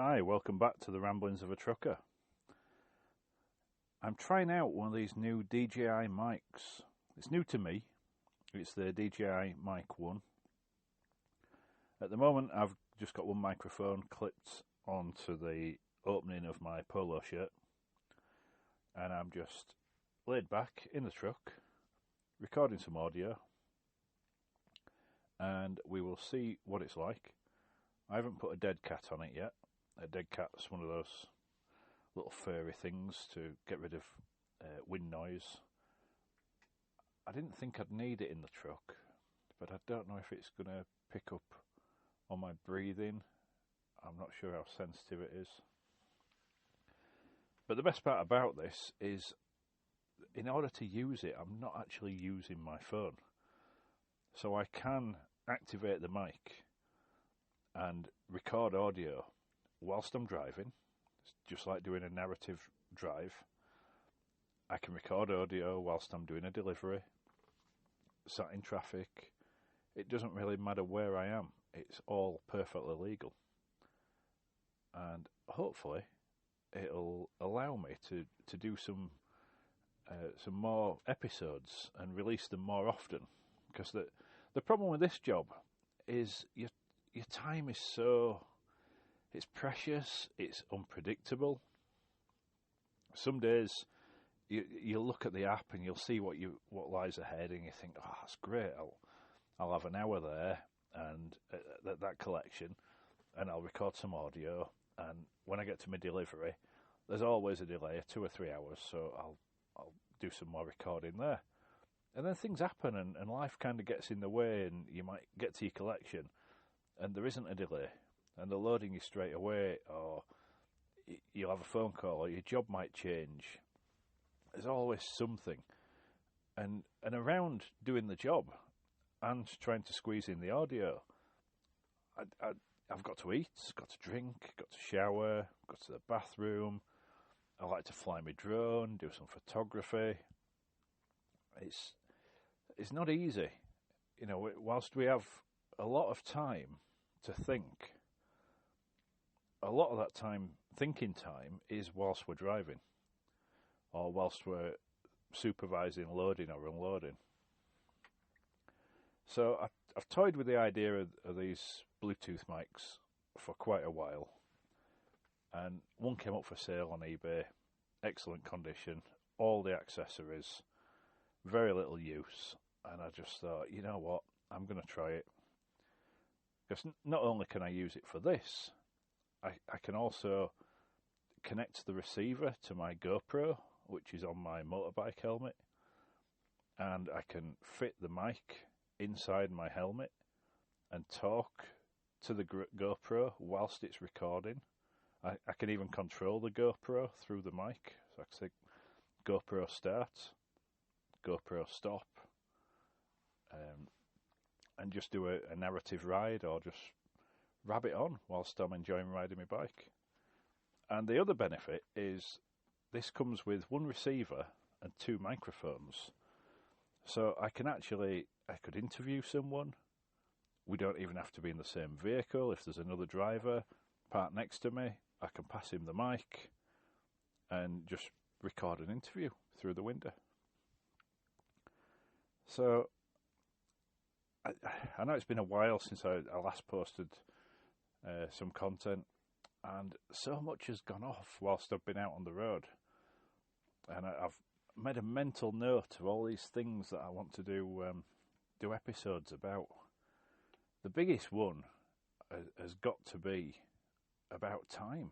Hi, welcome back to the Ramblings of a Trucker. I'm trying out one of these new DJI mics. It's new to me. It's the DJI Mic 1. At the moment, I've just got one microphone clipped onto the opening of my polo shirt, and I'm just laid back in the truck, recording some audio, and we will see what it's like. I haven't put a dead cat on it yet. A dead cat's one of those little furry things to get rid of wind noise. I didn't think I'd need it in the truck, but I don't know if it's going to pick up on my breathing. I'm not sure how sensitive it is. But the best part about this is, in order to use it, I'm not actually using my phone. So I can activate the mic and record audio whilst I'm driving. It's just like doing a narrative drive. I can record audio whilst I'm doing a delivery, sat in traffic. It doesn't really matter where I am. It's all perfectly legal. And hopefully it'll allow me to do some more episodes and release them more often. Because the problem with this job is your time is it's precious, it's unpredictable. Some days you'll look at the app and you'll see what lies ahead, and you think, oh, that's great, I'll have an hour there and that collection, and I'll record some audio, and when I get to my delivery, there's always a delay of 2 or 3 hours, so I'll do some more recording there. And then things happen, and life kind of gets in the way, and you might get to your collection and there isn't a delay, and they're loading you straight away, or you'll have a phone call, or your job might change. There's always something. And around doing the job and trying to squeeze in the audio, I've got to eat, got to drink, got to shower, got to the bathroom. I like to fly my drone, do some photography. It's not easy. You know, whilst we have a lot of time to think, a lot of that time, thinking time, is whilst we're driving or whilst we're supervising loading or unloading. So I've toyed with the idea of these Bluetooth mics for quite a while, and one came up for sale on eBay, excellent condition, all the accessories, very little use, and I just thought, you know what, I'm going to try it. Because not only can I use it for this, I can also connect the receiver to my GoPro, which is on my motorbike helmet, and I can fit the mic inside my helmet and talk to the GoPro whilst it's recording. I can even control the GoPro through the mic. So I can say GoPro start, GoPro stop, and just do a narrative ride, or just rabbit on whilst I'm enjoying riding my bike. And the other benefit is this comes with one receiver and 2 microphones. So I could interview someone. We don't even have to be in the same vehicle. If there's another driver parked next to me, I can pass him the mic and just record an interview through the window. So I know it's been a while since I last posted some content, and so much has gone off whilst I've been out on the road, and I've made a mental note of all these things that I want to do episodes about. The biggest one has got to be about time,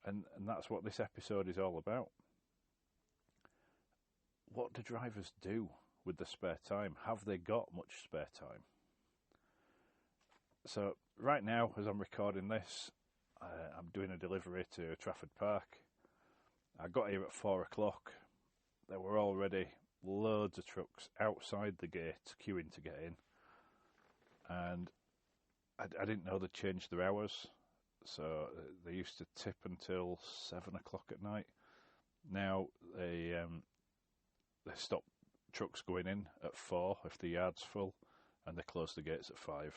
and that's what this episode is all about. What do drivers do with the spare time? Have they got much spare time? So right now, as I'm recording this, I'm doing a delivery to Trafford Park. I got here at 4 o'clock. There were already loads of trucks outside the gate queuing to get in, and I didn't know they'd changed their hours. So they used to tip until 7 o'clock at night. Now they stop trucks going in at 4 if the yard's full, and they close the gates at 5.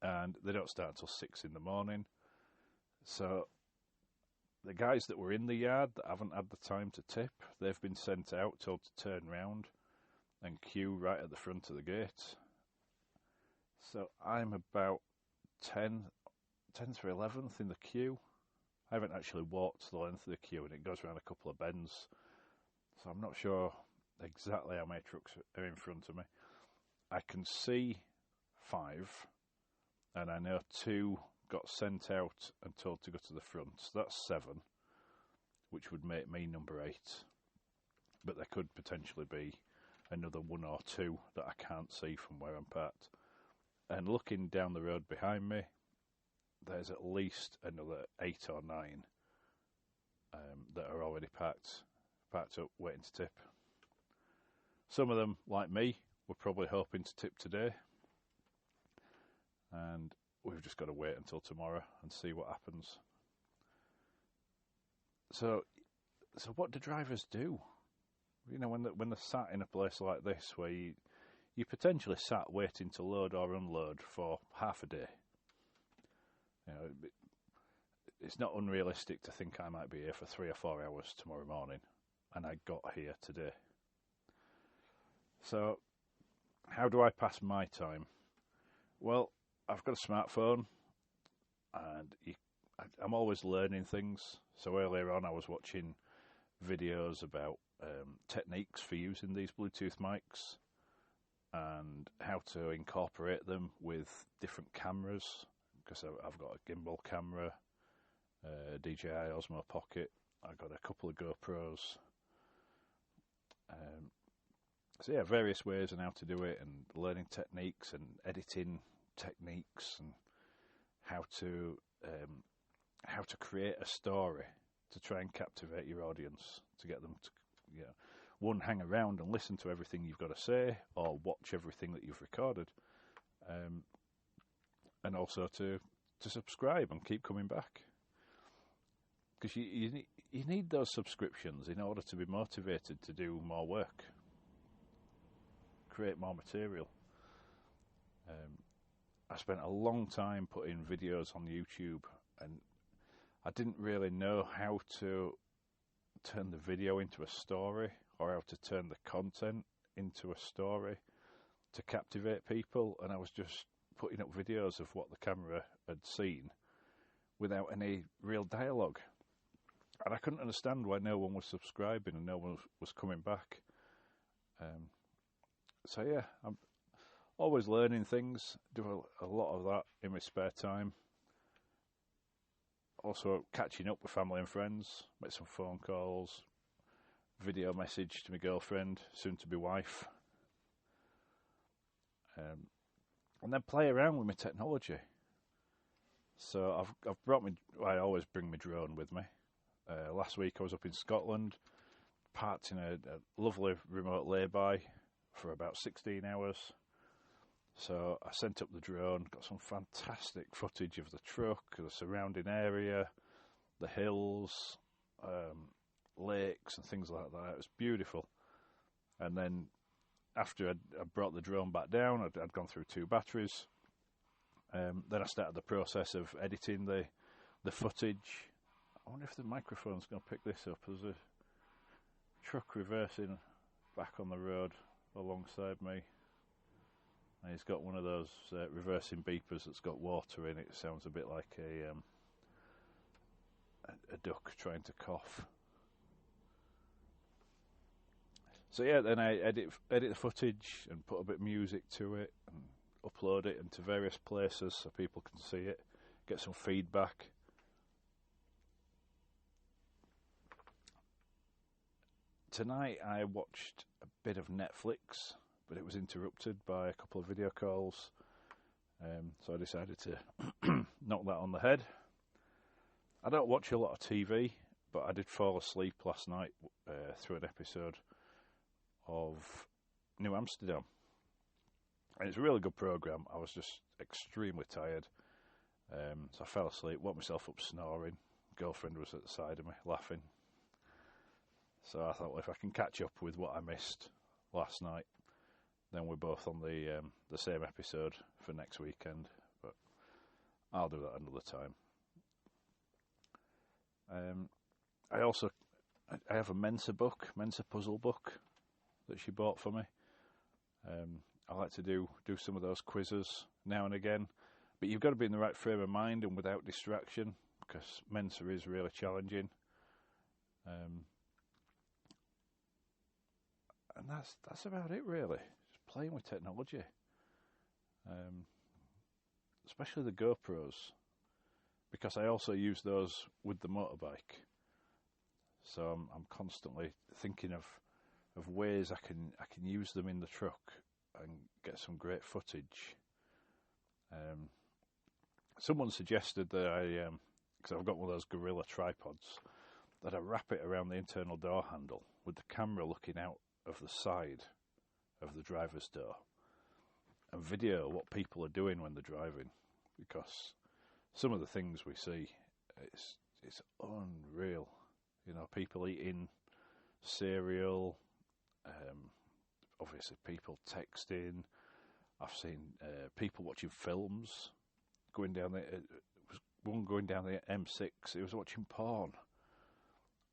and they don't start until 6 in the morning. So the guys that were in the yard that haven't had the time to tip, they've been sent out, told to turn round and queue right at the front of the gate. So I'm about 10th or 11th in the queue. I haven't actually walked the length of the queue, and it goes around a couple of bends. So I'm not sure exactly how many trucks are in front of me. I can see 5, and I know 2 got sent out and told to go to the front. So that's 7, which would make me number 8. But there could potentially be another 1 or 2 that I can't see from where I'm parked. And looking down the road behind me, there's at least another 8 or 9 that are already parked up, waiting to tip. Some of them, like me, were probably hoping to tip today, and we've just got to wait until tomorrow and see what happens. So what do drivers do? You know, when they're sat in a place like this where you potentially sat waiting to load or unload for half a day. You know, it's not unrealistic to think I might be here for 3 or 4 hours tomorrow morning, and I got here today. So how do I pass my time? Well, I've got a smartphone, and I'm always learning things. So earlier on I was watching videos about techniques for using these Bluetooth mics and how to incorporate them with different cameras, because I've got a gimbal camera, DJI Osmo Pocket, I've got a couple of GoPros. So yeah, various ways on how to do it, and learning techniques and editing techniques, and how to create a story to try and captivate your audience, to get them to, you know, one, hang around and listen to everything you've got to say, or watch everything that you've recorded, and also to subscribe and keep coming back, because you need those subscriptions in order to be motivated to do more work, create more material. I spent a long time putting videos on YouTube, and I didn't really know how to turn the video into a story, or how to turn the content into a story to captivate people, and I was just putting up videos of what the camera had seen without any real dialogue, and I couldn't understand why no one was subscribing and no one was coming back. So yeah, I'm always learning things, do a lot of that in my spare time. Also catching up with family and friends, make some phone calls, video message to my girlfriend, soon to be wife, and then play around with my technology. So I always bring my drone with me. Last week I was up in Scotland, parked in a lovely remote lay-by for about 16 hours. So I sent up the drone, got some fantastic footage of the truck, the surrounding area, the hills, lakes and things like that. It was beautiful. And then after I brought the drone back down, I'd gone through 2 batteries. Then I started the process of editing the footage. I wonder if the microphone's going to pick this up. There's a truck reversing back on the road alongside me. And he's got one of those reversing beepers that's got water in it. It sounds a bit like a duck trying to cough. So yeah, then I edit the footage and put a bit of music to it and upload it into various places so people can see it, get some feedback. Tonight I watched a bit of Netflix, but it was interrupted by a couple of video calls, so I decided to knock that on the head. I don't watch a lot of TV, but I did fall asleep last night through an episode of New Amsterdam, and it's a really good programme. I was just extremely tired, so I fell asleep, woke myself up snoring. Girlfriend was at the side of me laughing, so I thought, well, if I can catch up with what I missed last night, then we're both on the same episode for next weekend. But I'll do that another time. I have a Mensa puzzle book that she bought for me. I like to do some of those quizzes now and again, but you've got to be in the right frame of mind and without distraction, because Mensa is really challenging. And that's about it, really. Just playing with technology, especially the GoPros, because I also use those with the motorbike. So I'm constantly thinking of ways I can use them in the truck and get some great footage. Someone suggested that because I've got one of those gorilla tripods, that I wrap it around the internal door handle with the camera looking out of the side of the driver's door and video what people are doing when they're driving, because some of the things we see, it's unreal. You know, people eating cereal, obviously people texting. I've seen people watching films, going down the M6. He was watching porn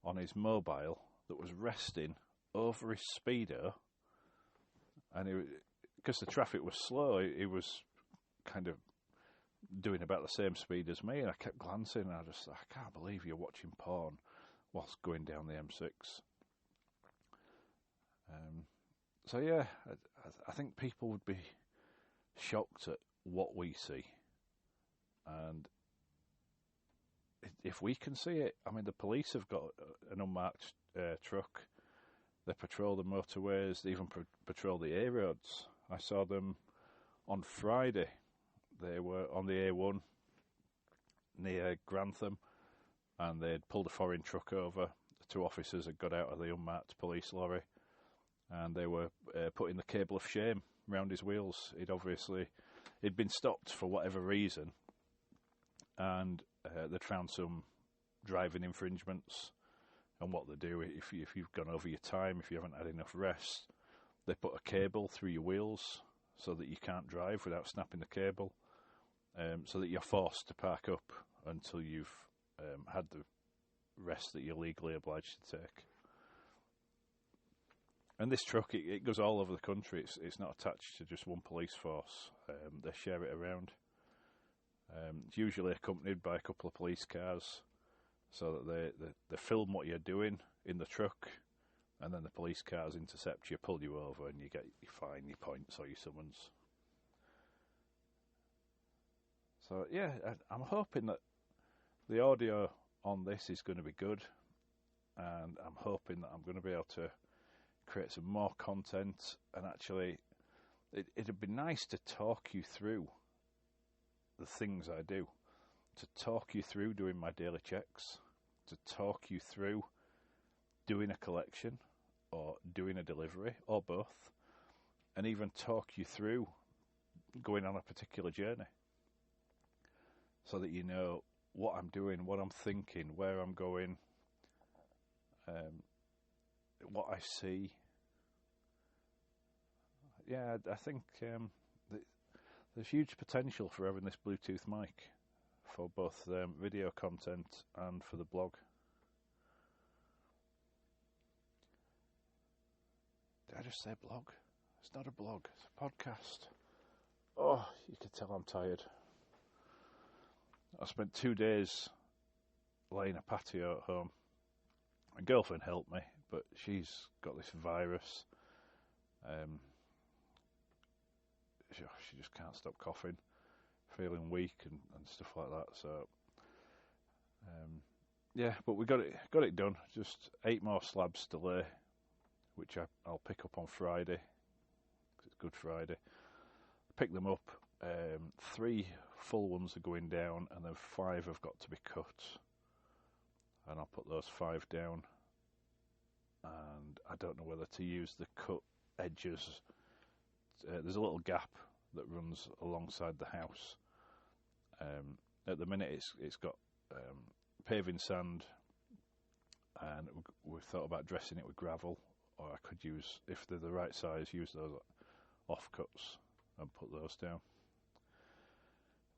on his mobile that was resting over his speedo, and because the traffic was slow, he was kind of doing about the same speed as me, and I kept glancing, and I can't believe you're watching porn whilst going down the M6. So yeah, I think people would be shocked at what we see, and if we can see it, I mean, the police have got an unmarked truck. They patrol the motorways. They even patrol the A roads. I saw them on Friday. They were on the A1 near Grantham, and they'd pulled a foreign truck over. The two officers had got out of the unmarked police lorry, and they were putting the cable of shame round his wheels. He'd been stopped for whatever reason, and they'd found some driving infringements. And what they do, if you've gone over your time, if you haven't had enough rest, they put a cable through your wheels so that you can't drive without snapping the cable, so that you're forced to park up until you've had the rest that you're legally obliged to take. And this truck, it goes all over the country. It's not attached to just one police force. They share it around. It's usually accompanied by a couple of police cars, so that they film what you're doing in the truck, and then the police cars intercept you, pull you over, and you get your fine, your points, or your summons. So yeah, I'm hoping that the audio on this is going to be good, and I'm hoping that I'm going to be able to create some more content. And actually, it'd be nice to talk you through the things I do, to talk you through doing my daily checks, to talk you through doing a collection or doing a delivery or both, and even talk you through going on a particular journey, so that you know what I'm doing, what I'm thinking, where I'm going, what I see. Yeah, I think there's huge potential for having this Bluetooth mic for both video content and for the blog. Did I just say blog? It's not a blog, it's a podcast. Oh, you can tell I'm tired. I spent 2 days laying a patio at home. My girlfriend helped me, but she's got this virus. She just can't stop coughing, feeling weak and stuff like that. So, yeah, but we got it done. Just 8 more slabs to lay, which I'll pick up on Friday, 'cause it's Good Friday. Pick them up. 3 full ones are going down, and then 5 have got to be cut. And I'll put those 5 down. And I don't know whether to use the cut edges. There's a little gap that runs alongside the house. At the minute, it's got paving sand, and we've thought about dressing it with gravel, or I could use, if they're the right size, use those offcuts and put those down.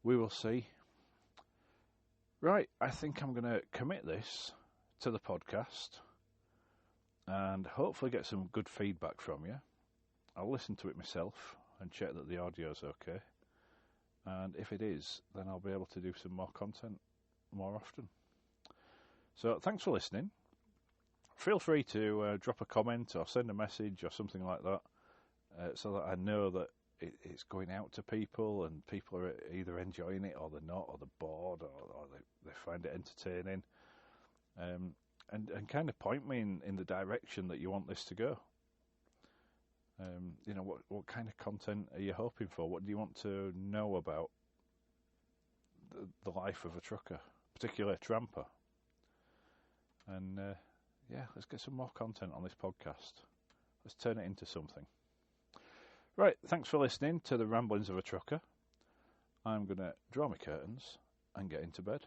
We will see. Right, I think I'm going to commit this to the podcast and hopefully get some good feedback from you. I'll listen to it myself and check that the audio's okay. And if it is, then I'll be able to do some more content more often. So thanks for listening. Feel free to drop a comment or send a message or something like that so that I know that it's going out to people and people are either enjoying it or they're not, or they're bored, or they find it entertaining. And kind of point me in the direction that you want this to go. What kind of content are you hoping for? What do you want to know about the life of a trucker, particularly a tramper? And let's get some more content on this podcast. Let's turn it into something. Right, thanks for listening to the Ramblings of a Trucker. I'm going to draw my curtains and get into bed.